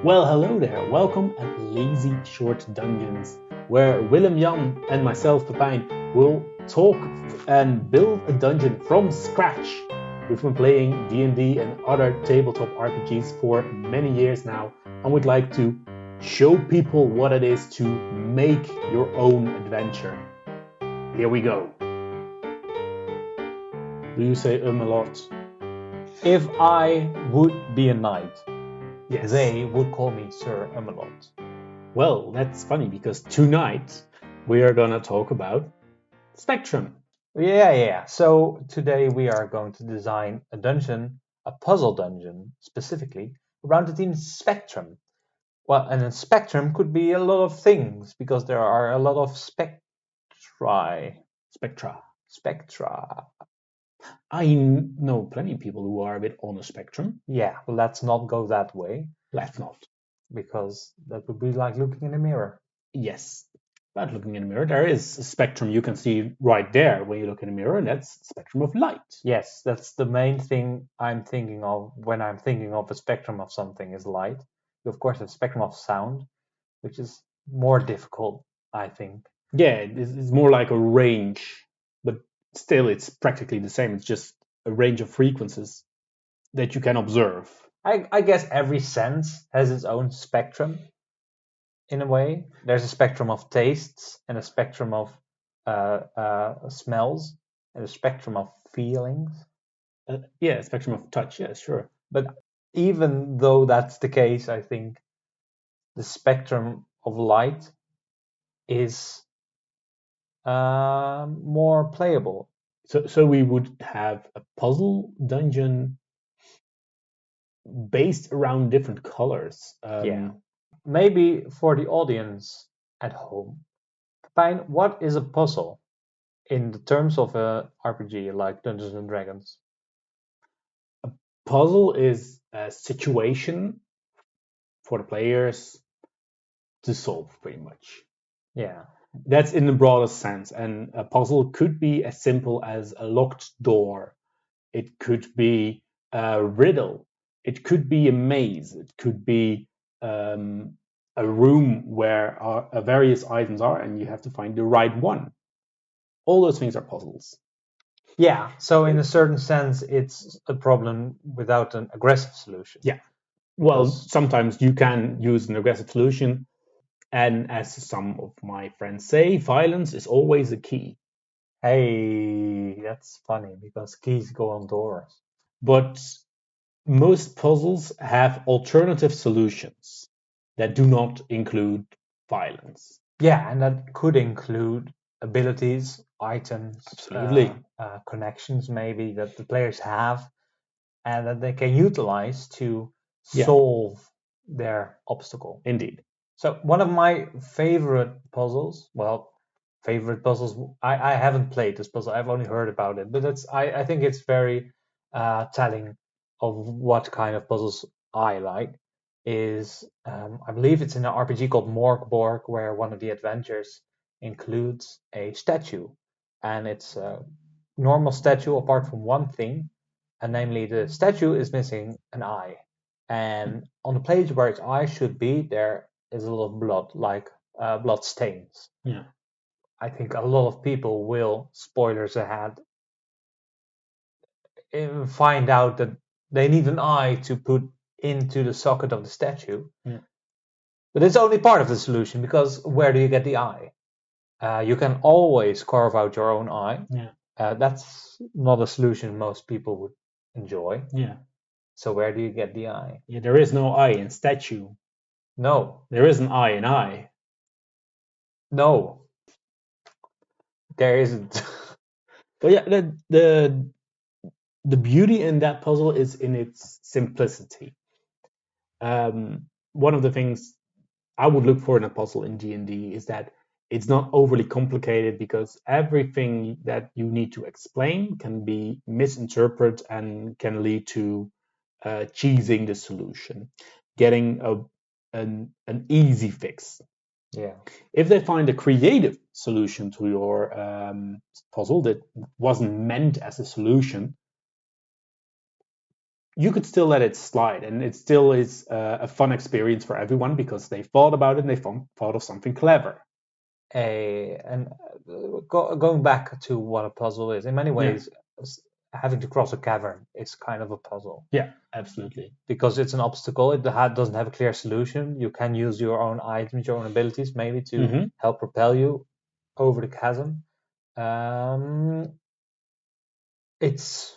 Well, hello there. Welcome at Lazy Short Dungeons, where Willem-Jan and myself, Pepijn, will talk and build a dungeon from scratch. We've been playing D&D and other tabletop RPGs for many years now, and would like to show people what it is to make your own adventure. Here we go. Do you say a lot? If I would be a knight, Yes. they would call me Sir Amelot. Well, that's funny because tonight we are gonna talk about Spectrum. Yeah. So today we are going to design a dungeon, a puzzle dungeon specifically, around the theme Spectrum. Well, and a spectrum could be a lot of things because there are a lot of Spectra. spectra. I know plenty of people who are a bit on the spectrum. Yeah, but let's not go that way Let's not. because that would be like looking in a mirror. Yes. But looking in the mirror, there is a spectrum you can see right there when you look in the mirror, and that's the spectrum of light. Yes, that's the main thing I'm thinking of when I'm thinking of a spectrum of something is light. You of course have spectrum of sound, which is more difficult, I think. Yeah, it's more like a range, but still it's practically the same. It's just a range of frequencies that you can observe. I guess every sense has its own spectrum in a way. There's a spectrum of tastes and a spectrum of smells and a spectrum of feelings. Yeah, spectrum of touch, yeah, sure. But even though that's the case, I think the spectrum of light is more playable. So we would have a puzzle dungeon based around different colors. Yeah. Maybe for the audience at home, Pepijn, what is a puzzle in the terms of a RPG like Dungeons and Dragons? Puzzle is a situation for the players to solve, pretty much. Yeah. That's in the broadest sense. And a puzzle could be as simple as a locked door. It could be a riddle. It could be a maze. It could be a room where various items are, and you have to find the right one. All those things are puzzles. Yeah. So in a certain sense, it's a problem without an aggressive solution. Yeah. Well, sometimes you can use an aggressive solution. And as some of my friends say, violence is always a key. Hey, that's funny because keys go on doors. But most puzzles have alternative solutions that do not include violence. Yeah, and that could include abilities, items, Absolutely. connections maybe that the players have and that they can utilize to Yeah. solve their obstacle. Indeed. So one of my favorite puzzles, I haven't played this puzzle, I've only heard about it, but I think it's very telling of what kind of puzzles I like, is I believe it's in an RPG called Morgborg, where one of the adventures includes a statue, and it's a normal statue apart from one thing, and namely the statue is missing an eye, and on the place where its eye should be, there is a lot of blood, like blood stains. Yeah. I think a lot of people will, spoilers ahead, find out that they need an eye to put into the socket of the statue. Yeah. But it's only part of the solution, because where do you get the eye? You can always carve out your own eye. Yeah. That's not a solution most people would enjoy. Yeah. So where do you get the eye? Yeah, there is no eye in statue. No. There is an eye in eye. No. There isn't. But yeah, the beauty in that puzzle is in its simplicity. One of the things I would look for in a puzzle in D&D is that it's not overly complicated, because everything that you need to explain can be misinterpreted and can lead to cheesing the solution, getting an easy fix. Yeah. If they find a creative solution to your puzzle that wasn't meant as a solution, you could still let it slide, and it still is a fun experience for everyone because they thought about it and they thought of something clever. Going back to what a puzzle is, in many Yeah. ways, having to cross a cavern is kind of a puzzle. Yeah, absolutely. Because it's an obstacle, it doesn't have a clear solution. You can use your own items, your own abilities, maybe to help propel you over the chasm. It's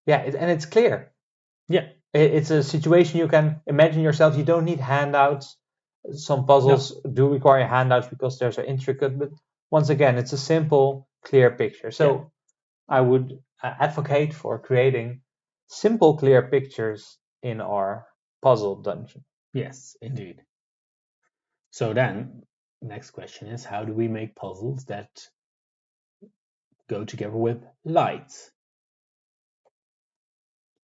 and it's clear. Yeah. It's a situation you can imagine yourself. You don't need handouts. Some puzzles do require handouts because they're so intricate, but once again, it's a simple, clear picture. So I would advocate for creating simple, clear pictures in our puzzle dungeon. Yes, indeed. So then, next question is, how do we make puzzles that go together with lights?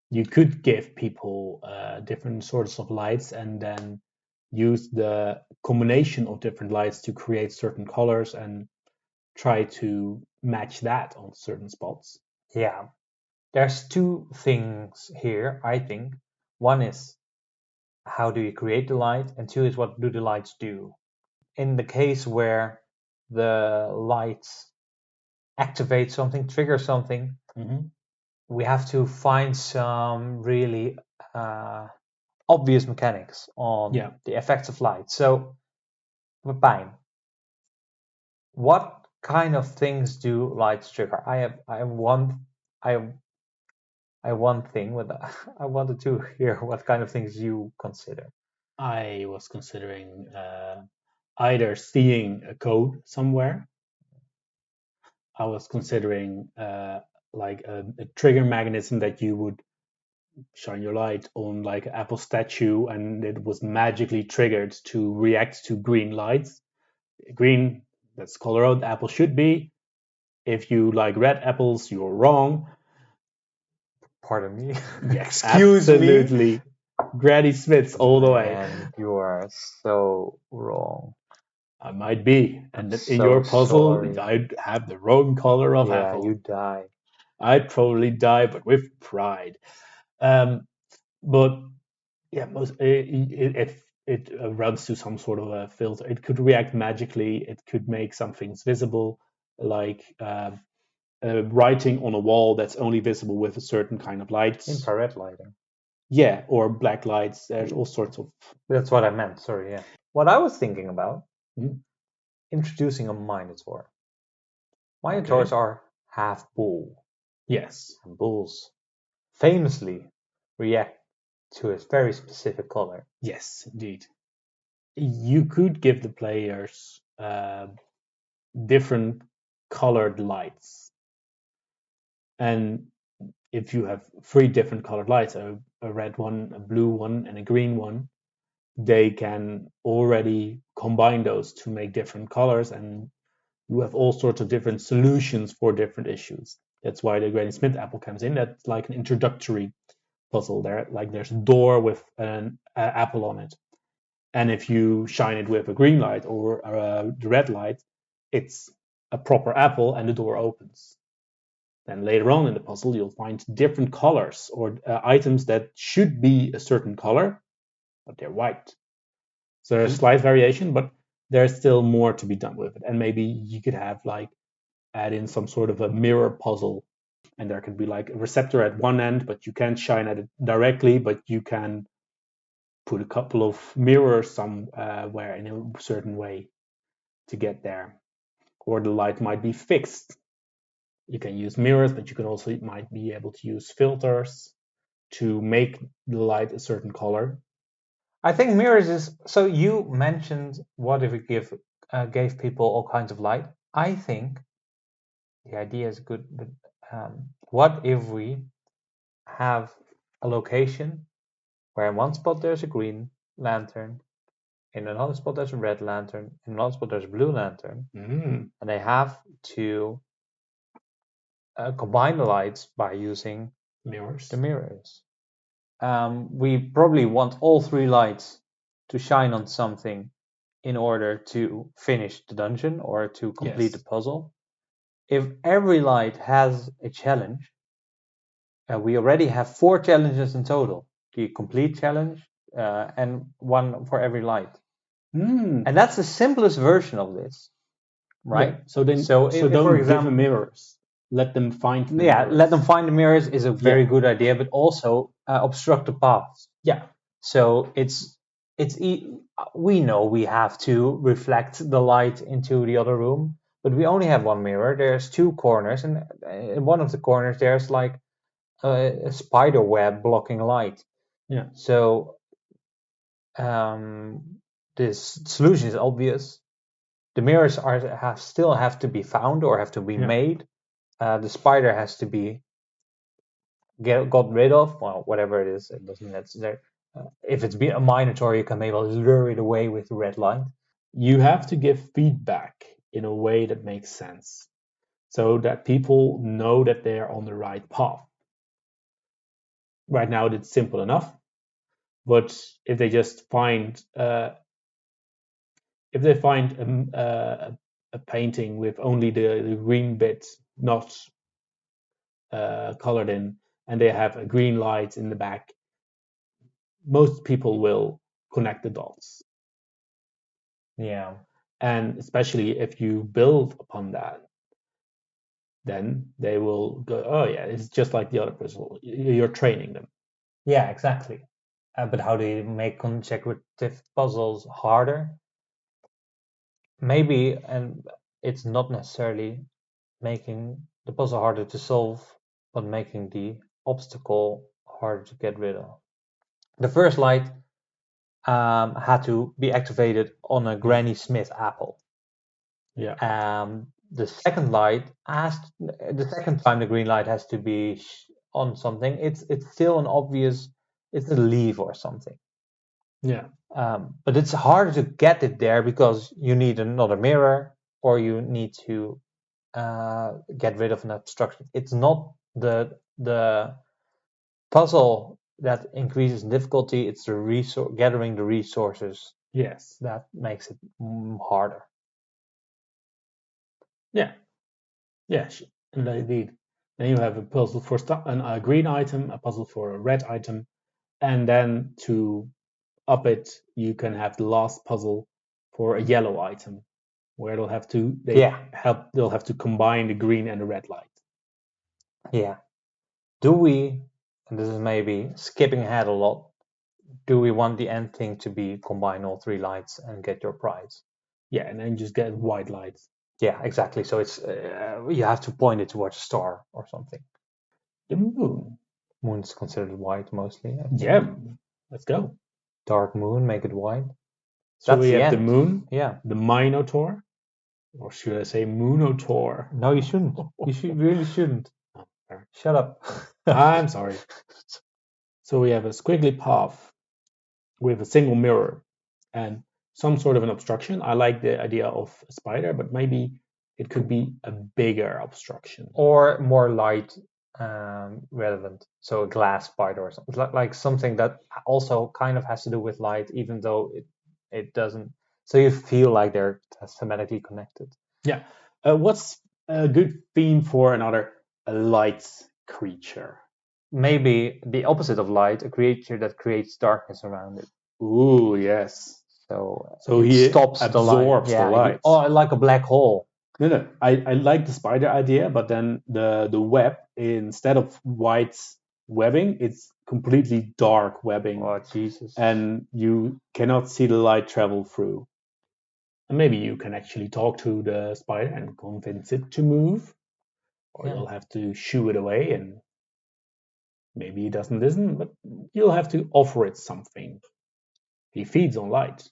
You could give people different sorts of lights and then use the combination of different lights to create certain colors and try to match that on certain spots. Yeah, there's two things here, I think. One is how do you create the light, and two is what do the lights do. In the case where the lights activate something, trigger something, we have to find some really obvious mechanics on the effects of light. So, Pepijn, what kind of things do lights trigger? I have one thing, but I wanted to hear what kind of things you consider. I was considering either seeing a code somewhere. I was considering like a trigger mechanism that you would shine your light on like an Apple statue and it was magically triggered to react to green lights. Green, that's the color the apple should be. If you like red apples, you're wrong. Pardon me. Yes, Excuse absolutely. me. Granny Smiths all the way. And you are so wrong. I might be. And in so your puzzle, sorry. I'd have the wrong color of apple. Yeah, you die. I'd probably die, but with pride. But yeah, if it runs to some sort of a filter, it could react magically. It could make some things visible, like writing on a wall that's only visible with a certain kind of light. Infrared lighting. Yeah, or black lights. There's all sorts of. That's what I meant. Sorry. Yeah. What I was thinking about introducing a Minotaur. Minotaurs are half bull. Yes. And bulls famously react to a very specific color. Yes, indeed. You could give the players different colored lights. And if you have 3 different colored lights, a red one, a blue one, and a green one, they can already combine those to make different colors, and you have all sorts of different solutions for different issues. That's why the Granny Smith apple comes in. That's like an introductory puzzle. There's a door with an apple on it, and if you shine it with a green light or the red light, it's a proper apple, and the door opens. Then later on in the puzzle, you'll find different colors or items that should be a certain color, but they're white. So there's slight variation, but there's still more to be done with it. And maybe you could have add in some sort of a mirror puzzle, and there could be like a receptor at one end, but you can't shine at it directly, but you can put a couple of mirrors somewhere in a certain way to get there. Or the light might be fixed. You can use mirrors, but you can also might be able to use filters to make the light a certain color. I think mirrors is so. You mentioned what if we gave people all kinds of light. I think the idea is good, but what if we have a location where in one spot there's a green lantern, in another spot there's a red lantern, in another spot there's a blue lantern, and they have to combine the lights by using the mirrors. We probably want all 3 lights to shine on something in order to finish the dungeon or to complete the puzzle. If every light has a challenge, we already have 4 challenges in total. The complete challenge and one for every light. And that's the simplest version of this, right? Yeah. So then, So so if, don't for give example, them mirrors. Let them find the yeah, mirrors. let them find the mirrors is a very Yeah. good idea, but also obstruct the paths. Yeah. So we know we have to reflect the light into the other room, but we only have one mirror. There's 2 corners, and in one of the corners there's like a spider web blocking light. Yeah. So this solution is obvious. The mirrors still have to be found or have to be made. The spider has to be got rid of. Well, whatever it is, it doesn't necessarily. If it's a minotaur, you can maybe lure it away with the red light. You have to give feedback in a way that makes sense, so that people know that they're on the right path. Right now, it's simple enough, but if they just find a painting with only the green bit not colored in, and they have a green light in the back, most people will connect the dots. Yeah. And especially if you build upon that, then they will go, oh yeah, it's just like the other puzzle. You're training them. Yeah, exactly. But how do you make consecutive puzzles harder? Maybe, and it's not necessarily making the puzzle harder to solve, but making the obstacle harder to get rid of. The first light had to be activated on a Granny Smith apple. Yeah. The second light the second time the green light has to be on something. It's still an obvious. It's a leaf or something. Yeah. But it's harder to get it there because you need another mirror or you need to get rid of an obstruction. It's not the puzzle that increases difficulty. It's the gathering the resources. Yes. That makes it harder. Yeah. Yes, indeed. Then you have a puzzle for a green item, a puzzle for a red item, and then to up it, you can have the last puzzle for a yellow item, where they'll have to combine the green and the red light. Yeah. Do we, and this is maybe skipping ahead a lot, do we want the end thing to be combine all 3 lights and get your prize? Yeah, and then just get white lights. Yeah, exactly. So it's you have to point it towards a star or something. The moon. Moon's considered white mostly. Yeah, let's go. Dark moon, make it white. So we have the moon, yeah, the Minotaur, or should I say Moonotaur? No, you shouldn't. You really shouldn't. Shut up. I'm sorry. So we have a squiggly path with a single mirror and some sort of an obstruction. I like the idea of a spider, but maybe it could be a bigger obstruction. Or more light relevant. So a glass spider or something. Like something that also kind of has to do with light, even though it doesn't. So you feel like they're thematically connected. Yeah. What's a good theme for another light creature? Maybe the opposite of light, a creature that creates darkness around it. Ooh, yes. So he stops absorbs the light. Like a black hole. No. I like the spider idea, but then the web, instead of white webbing, it's completely dark webbing. Oh, Jesus. And you cannot see the light travel through. And maybe you can actually talk to the spider and convince it to move. Or you'll have to shoo it away, and maybe it doesn't listen, but you'll have to offer it something. He feeds on light.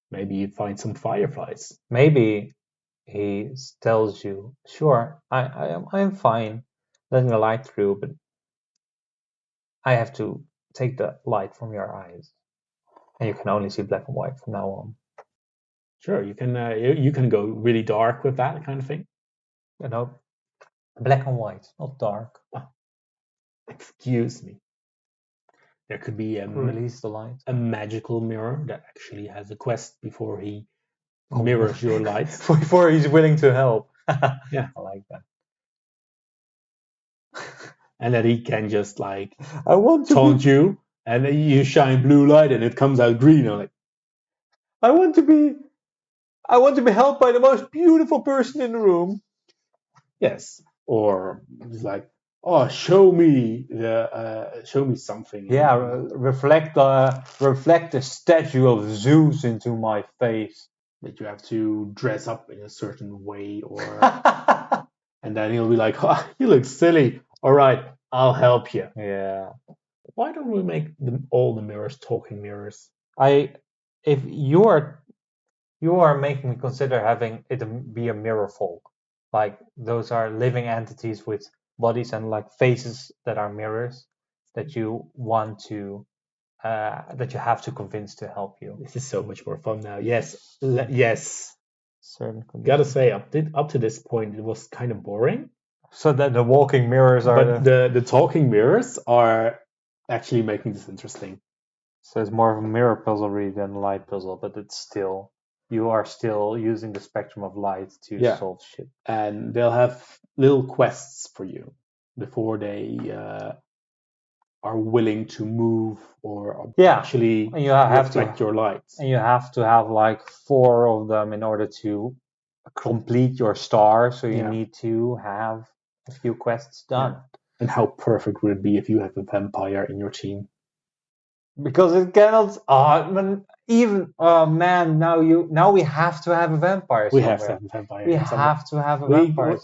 Maybe you find some fireflies. Maybe he tells you, sure, I'm fine letting the light through, but I have to take the light from your eyes, and you can only see black and white from now on. Sure, you can go really dark with that kind of thing. You know, black and white, not dark. Oh, excuse me. There could be release the light. A magical mirror that actually has a quest before he mirrors your light. Before he's willing to help. Yeah, I like that. and that he can just like I want to taunt you, and then you shine blue light and it comes out green. I'm like, I want to be helped by the most beautiful person in the room. yes. Or it's like, oh, show me something. Yeah, reflect the statue of Zeus into my face. That you have to dress up in a certain way, or and then he'll be like, oh, you look silly. All right, I'll help you. Yeah. Why don't we make all the mirrors talking mirrors? If you are making me consider having it be a mirror folk. Like those are living entities with bodies and like faces that are mirrors that you want to that you have to convince to help you. This is so much more fun now. Yes, yes. Certain conditions. Gotta say, up to this point, it was kind of boring. So that the walking mirrors are. But the talking mirrors are actually making this interesting. So it's more of a mirror puzzle really than a light puzzle, but it's still you are still using the spectrum of light to solve shit. And they'll have little quests for you before they are willing to move or actually and you have reflect your lights. And you have to have like 4 of them in order to complete your star. So you need to have a few quests done. Yeah. And how perfect would it be if you have a vampire in your team? Because it cannot. Now we have to have a vampire. We have to have a vampire. We have to have a vampire.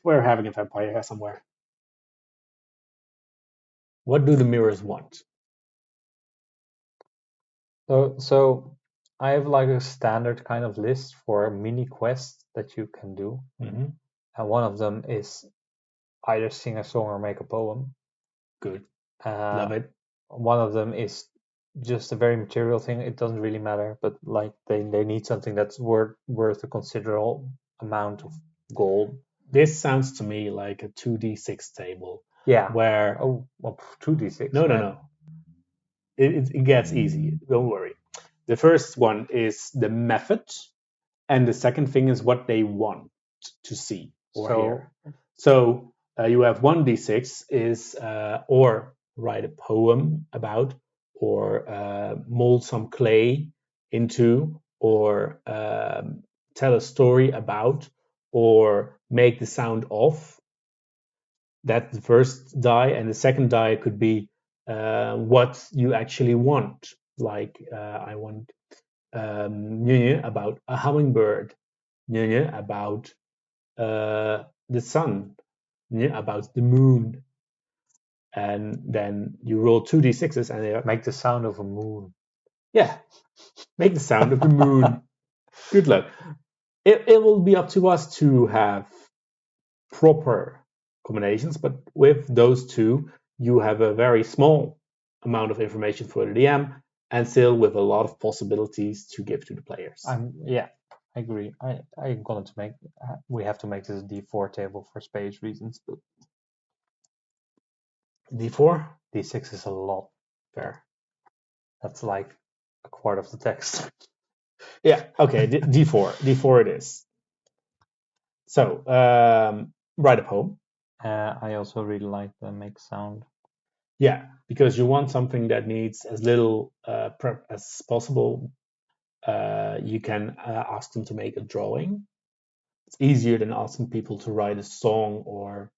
We're having a vampire here somewhere. What do the mirrors want? So I have like a standard kind of list for mini quests that you can do, mm-hmm. And one of them is either sing a song or make a poem. Good, love it. One of them is just a very material thing. It doesn't really matter, but like they need something that's worth a considerable amount of gold. This sounds to me like a 2d6 table. Yeah. Where 2d6. No. It gets easy. Don't worry. The first one is the method, and the second thing is what they want to see or hear. So you have 1d6 is or write a poem about, or mold some clay into, or tell a story about, or make the sound of. That's the first die, and the second die could be what you actually want. Like I want about a hummingbird, about the sun, about the moon. And then you roll 2d6s and they make the sound of a moon. Yeah, make the sound of the moon. Good luck. It will be up to us to have proper combinations, but with those two, you have a very small amount of information for the DM, and still with a lot of possibilities to give to the players. I agree. I'm going to make. We have to make this a D4 table for space reasons, but D4, D6 is a lot. Fair. That's like a quarter of the text. Yeah. Okay. D4 it is. So write a poem. I also really like the make sound. Yeah, because you want something that needs as little prep as possible. You can ask them to make a drawing. It's easier than asking people to write a song or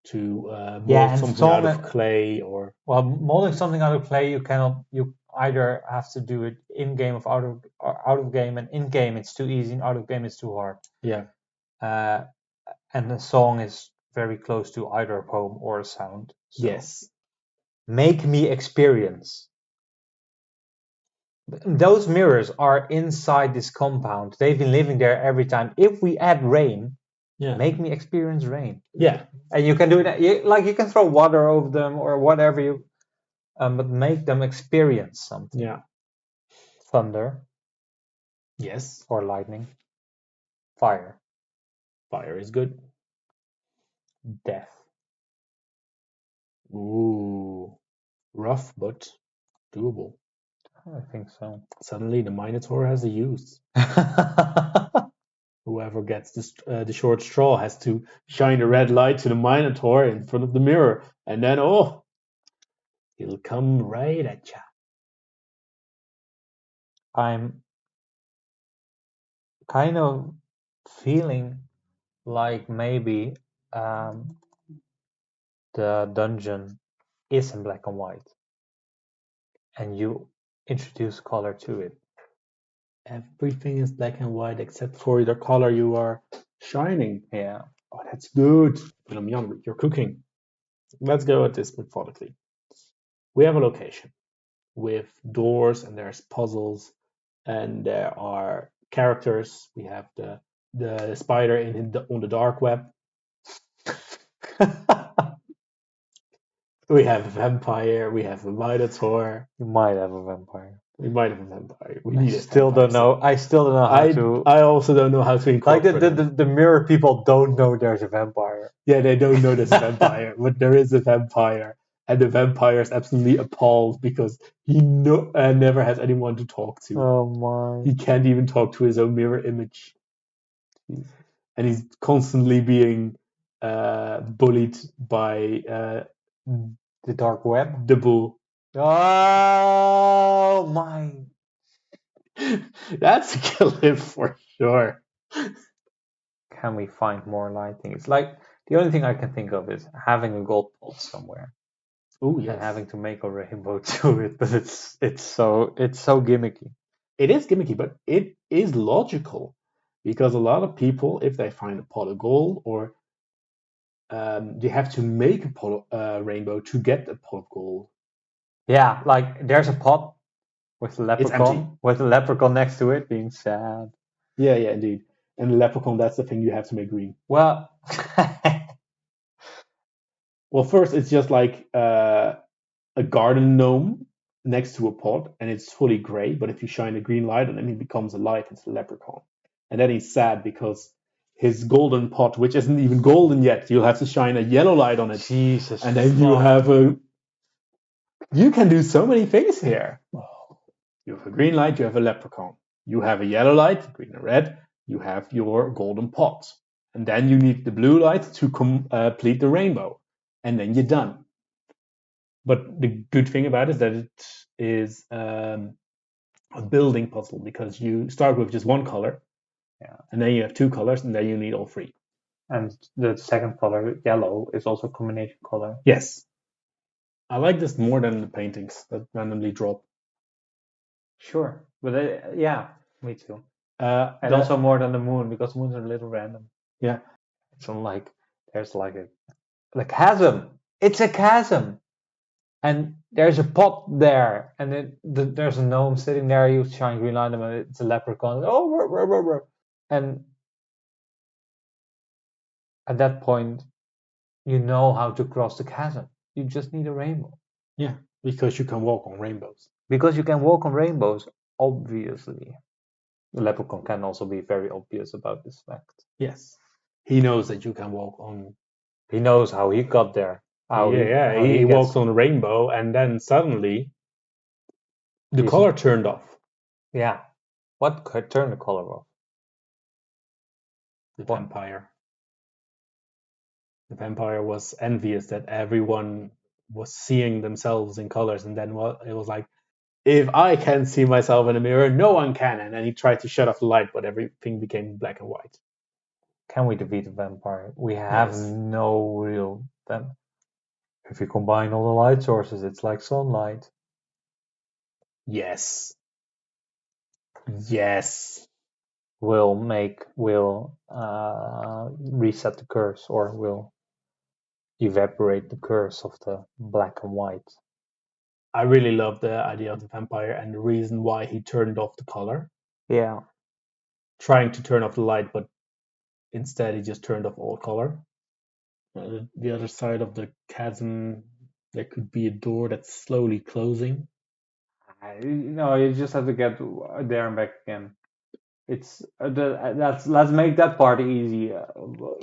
to mold something out of clay. Or molding something out of clay, you either have to do it in game or out of game, and in game it's too easy, and out of game it's too hard. Yeah. And the song is very close to either a poem or a sound. So yes. Make me experience. Those mirrors are inside this compound. They've been living there every time. If we add rain, make me experience rain. Yeah. And you can do it. You can throw water over them or whatever you, but make them experience something. Yeah. Thunder. Yes. Or lightning. Fire. Fire is good. Death. Ooh. Rough, but doable. I think so. Suddenly the Minotaur has a use. Who whoever gets the short straw has to shine a red light to the Minotaur in front of the mirror, and then he'll come right at you. I'm kind of feeling like maybe the dungeon is in black and white, and you introduce color to it. Everything is black and white except for the color you are shining. Yeah. Oh, that's good. Willem-Jan, you're cooking. Let's go at this methodically. We have a location with doors, and there's puzzles, and there are characters. We have the spider on the dark web. We have a vampire. We have a minotaur. You might have a vampire. We might have a vampire. I still don't know how to. I also don't know how to incorporate. Like the mirror people don't know there's a vampire. Yeah, they don't know there's a vampire, but there is a vampire, and the vampire is absolutely appalled because he never has anyone to talk to. Oh my! He can't even talk to his own mirror image, and he's constantly being bullied by the dark web, the bull. Oh my! That's a clip for sure. Can we find more lighting? It's like the only thing I can think of is having a gold pot somewhere. Oh yeah, and having to make a rainbow to it, but it's so gimmicky. It is gimmicky, but it is logical because a lot of people, if they find a pot of gold, or they have to make a pot rainbow to get a pot of gold. Yeah, like there's a pot with a leprechaun next to it, being sad. Yeah, indeed. And the leprechaun, that's the thing you have to make green. Well, well, first it's just like a garden gnome next to a pot, and it's fully gray. But if you shine a green light on him, he becomes alive. It's a leprechaun, and then he's sad because his golden pot, which isn't even golden yet, you'll have to shine a yellow light on it. Jesus, and then you have you can do so many things here. You have a green light, you have a leprechaun. You have a yellow light, green and red. You have your golden pot. And then you need the blue light to complete the rainbow. And then you're done. But the good thing about it is that it is a building puzzle, because you start with just one color. Yeah. And then you have two colors, and then you need all three. And the second color, yellow, is also a combination color. Yes. I like this more than the paintings that randomly drop. Sure, but yeah, me too. And also more than the moon, because moons are a little random. Yeah. It's like there's like a chasm. It's a chasm, and there's a pot there, and there's a gnome sitting there. You shine green light on it. It's a leprechaun. Oh, and at that point, you know how to cross the chasm. You just need a rainbow. Yeah, because you can walk on rainbows. Because you can walk on rainbows, obviously. The leprechaun can also be very obvious about this fact. Yes. He knows that you can walk on. He knows how he got there. He walks on a rainbow, and then suddenly the color turned off. Yeah. What turned the color off? The vampire. The vampire was envious that everyone was seeing themselves in colors, and then it was like, if I can see myself in a mirror, no one can. And then he tried to shut off the light, but everything became black and white. Can we defeat a vampire? We have no real vampire. If you combine all the light sources, it's like sunlight. Yes. Will reset the curse, or will evaporate the curse of the black and white. I really love the idea of the vampire and the reason why he turned off the color. Yeah. Trying to turn off the light, but instead he just turned off all color. The other side of the chasm, there could be a door that's slowly closing. No, you just have to get there and back again. It's let's make that part easy.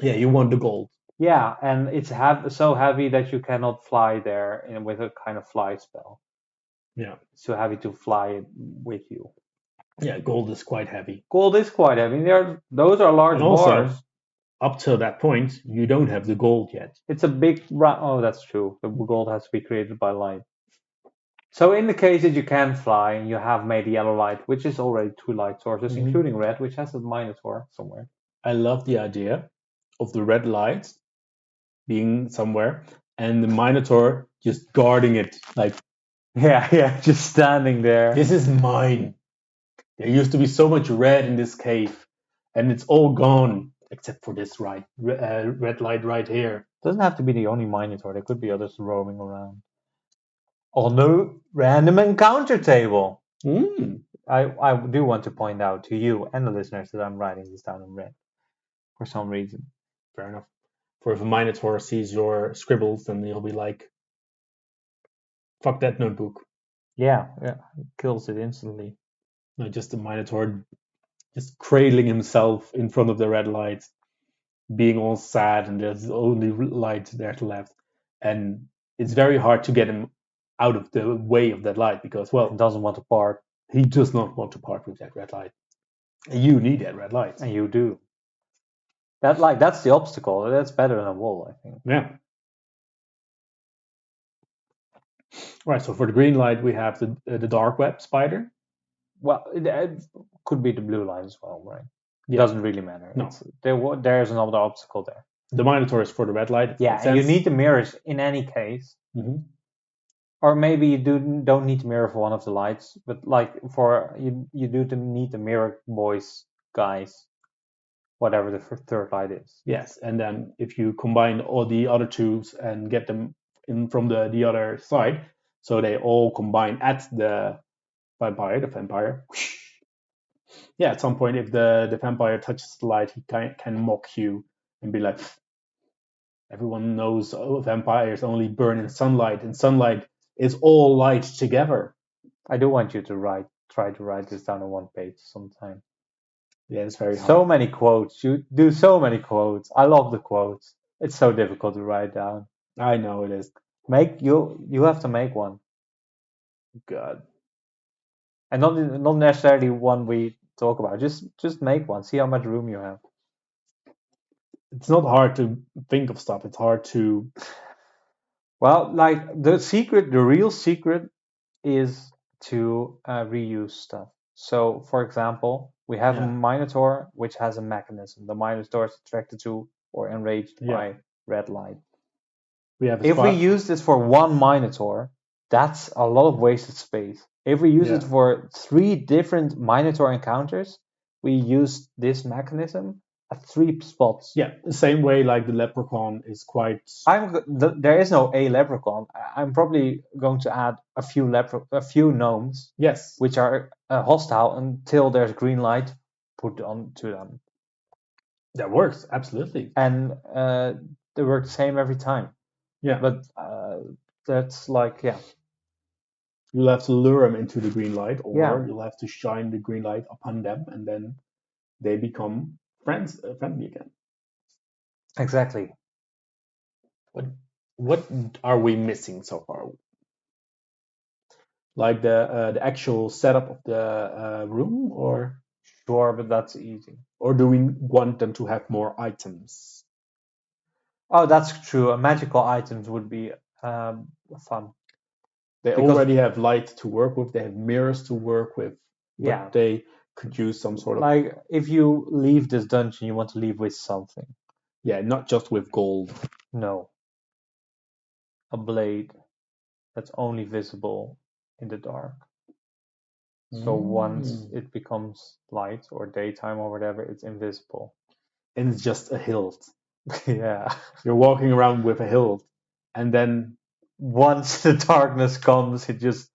Yeah, you want the gold. Yeah, and it's so heavy that you cannot fly there with a kind of fly spell. Yeah, it's so heavy to fly it with you. Yeah, gold is quite heavy. Gold is quite heavy. Those are large And also, bars. up till that point, you don't have the gold yet. It's a big. Oh, that's true. The gold has to be created by light. So in the case that you can fly, and you have made the yellow light, which is already 2 light sources, including red, which has a Minotaur somewhere. I love the idea of the red light being somewhere and the Minotaur just guarding it. Like, Yeah, just standing there. this is mine. There used to be so much red in this cave, and it's all gone except for this red light right here. Doesn't have to be the only Minotaur. There could be others roaming around. On the random encounter table. I do want to point out to you and the listeners that I'm writing this down in red for some reason. Fair enough. For if a Minotaur sees your scribbles, then he'll be like, fuck that notebook. Yeah, kills it instantly. No, just the Minotaur just cradling himself in front of the red light, being all sad, and there's only light there to left. And it's very hard to get him out of the way of that light because, well, It doesn't want to part. he does not want to part with that red light. You need that red light. And you do. That's the obstacle. That's better than a wall, I think. Yeah. Right, so for the green light, we have the dark web spider. Well, it could be the blue light as well, right? It Yeah. doesn't really matter. No. There's another obstacle there. The Minotaur is for the red light. Yeah, and you need the mirrors in any case. Mm-hmm. Or maybe you don't need the mirror for one of the lights, but like for you do need the mirror, boys, guys, whatever the third light is. Yes, and then if you combine all the other tubes and get them in from the other side, so they all combine at the vampire. Yeah, at some point, if the vampire touches the light, he can mock you and be like, everyone knows vampires only burn in sunlight, and sunlight is all light together. I do want you to try to write this down on one page sometime. Yeah, it's very hard. So many quotes. You do so many quotes. I love the quotes. It's so difficult to write down. I know it is. You have to make one. God. And not necessarily one we talk about. Just make one. See how much room you have. It's not hard to think of stuff. It's hard to. Well, like the real secret is to reuse stuff. So, for example, we have a Minotaur which has a mechanism. The Minotaur is attracted to or enraged by red light. If we use this for one Minotaur, that's a lot of wasted space. If we use it for 3 different Minotaur encounters, we use this mechanism at 3 spots. Yeah, the same way like the leprechaun is quite. There is no a leprechaun. I'm probably going to add a few gnomes. Yes. Which are hostile until there's green light put on to them. That works absolutely. And they work the same every time. Yeah. But that's like You'll have to lure them into the green light, or you'll have to shine the green light upon them, and then they become friendly again. Exactly. What are we missing so far? Like the actual setup of the room, or? Sure, but that's easy. Or do we want them to have more items? Oh, that's true. Magical items would be fun. They already have light to work with. They have mirrors to work with. But they could use some sort of. Like if you leave this dungeon, you want to leave with something. Yeah, not just with gold. No. A blade that's only visible in the dark. So once it becomes light or daytime or whatever, it's invisible. And it's just a hilt. Yeah. You're walking around with a hilt. And then once the darkness comes, it just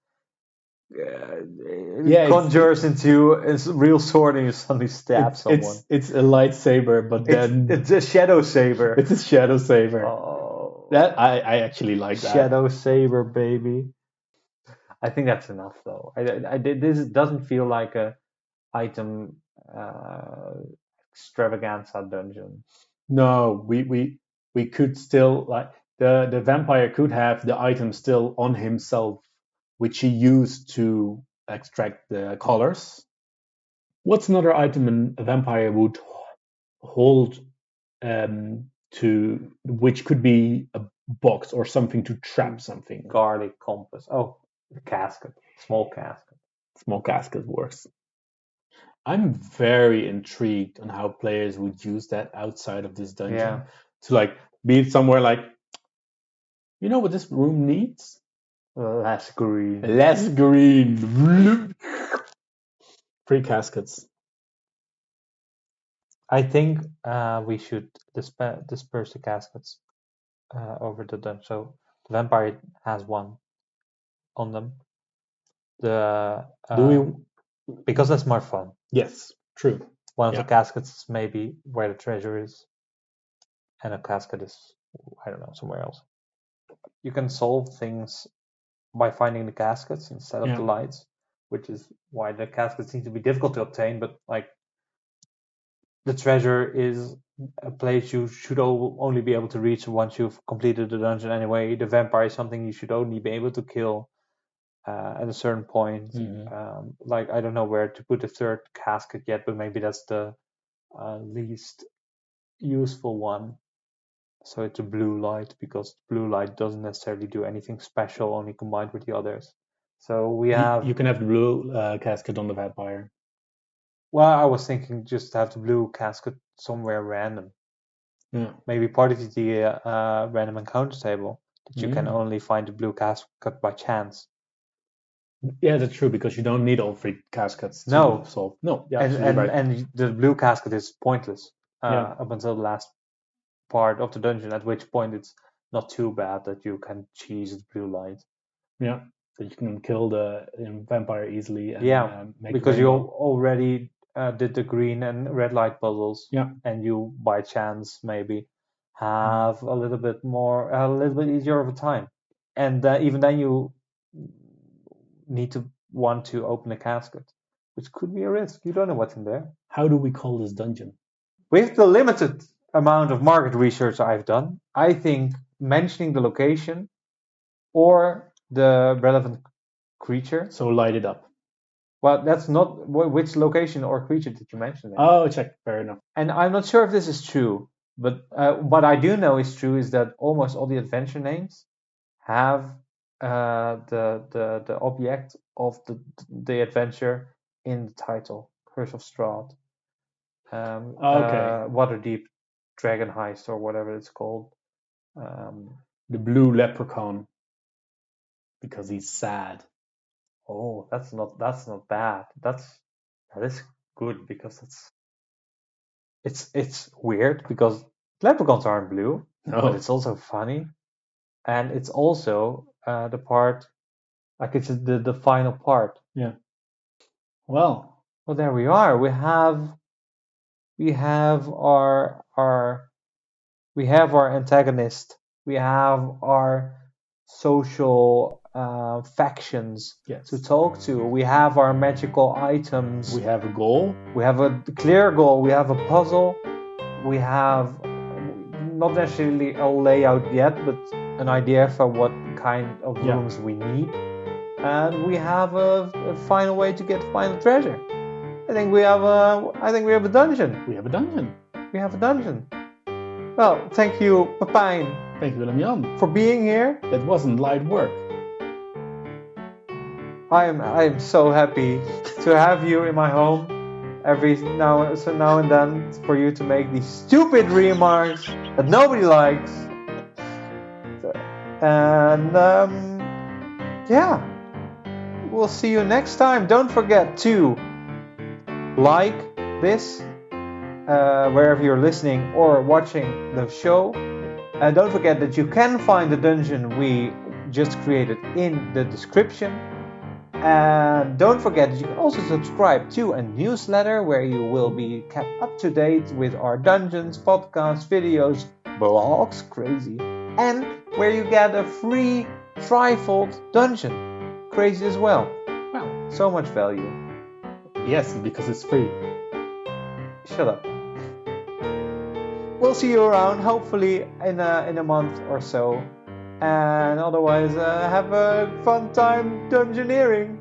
conjures into a real sword and you suddenly stab someone. It's a lightsaber, but then it's a shadow saber. It's a shadow saber. Oh, that I actually like that. Shadow saber, baby. I think that's enough, though. This doesn't feel like a item extravaganza dungeon. No, we could still like the vampire could have the item still on himself, which he used to extract the colors. What's another item a vampire would hold to, which could be a box or something to trap something? Garlic compass. Oh, the casket. Small casket. Small casket works. I'm very intrigued on how players would use that outside of this dungeon. Yeah. To like be it somewhere like, you know what this room needs? Less green. Less green. 3 caskets. I think we should disperse the caskets over the dungeon. So the vampire has one on them. The Do we? because that's more fun. Yes, true. One of Yeah. the caskets is maybe where the treasure is, and a casket is, I don't know, somewhere else. You can solve things by finding the caskets instead of Yeah. the lights, which is why the caskets need to be difficult to obtain. But like, the treasure is a place you should only be able to reach once you've completed the dungeon anyway. The vampire is something you should only be able to kill at a certain point. Like, I don't know where to put the third casket yet, but maybe that's the least useful one. So it's a blue light, because blue light doesn't necessarily do anything special, only combined with the others. So we have... You can have the blue casket on the vampire. Well, I was thinking just to have the blue casket somewhere random. Yeah. Maybe part of the random encounter table, that you can only find the blue casket by chance. Yeah, that's true, because you don't need all 3 caskets to solve. No, yeah, and the blue casket is pointless up until the last part of the dungeon, at which point it's not too bad that you can cheese the blue light. Yeah, that you can kill the vampire easily. And, make because you already did the green and red light puzzles. Yeah. And you, by chance, maybe have a little bit easier of a time. And even then you need to want to open a casket, which could be a risk. You don't know what's in there. How do we call this dungeon? With the limited amount of market research I've done, I think mentioning the location or the relevant creature. So light it up. Well, that's not which location or creature did you mention there? Oh, check. Fair enough. And I'm not sure if this is true, but what I do know is true is that almost all the adventure names have the object of the adventure in the title. Curse of Strahd, Waterdeep Dragon Heist, or whatever it's called. The blue leprechaun, because he's sad. Oh, that's not bad. That is good, because it's weird, because leprechauns aren't blue, but it's also funny, and it's also the part, like, it's the final part. Yeah. Well, there we are. We have our antagonist. We have our social factions to talk to. We have our magical items. We have a goal. We have a clear goal. We have a puzzle. We have not necessarily a layout yet, but an idea for what kind of rooms we need. And we have a final way to get the final treasure. I think we have a dungeon. We have a dungeon. We have a dungeon. Well, thank you, Pepijn. Thank you, Willem-Jan, for being here. That wasn't light work. I am so happy to have you in my home every now and then, for you to make these stupid remarks that nobody likes. And we'll see you next time. Don't forget to like this wherever you're listening or watching the show. Don't forget that you can find the dungeon we just created in the description. And don't forget that you can also subscribe to a newsletter where you will be kept up to date with our dungeons, podcasts, videos, blogs, crazy, and where you get a free trifold dungeon, crazy as well. Wow, so much value. Yes, because it's free. Shut up. We'll see you around, hopefully in a month or so. And otherwise, have a fun time dungeoneering.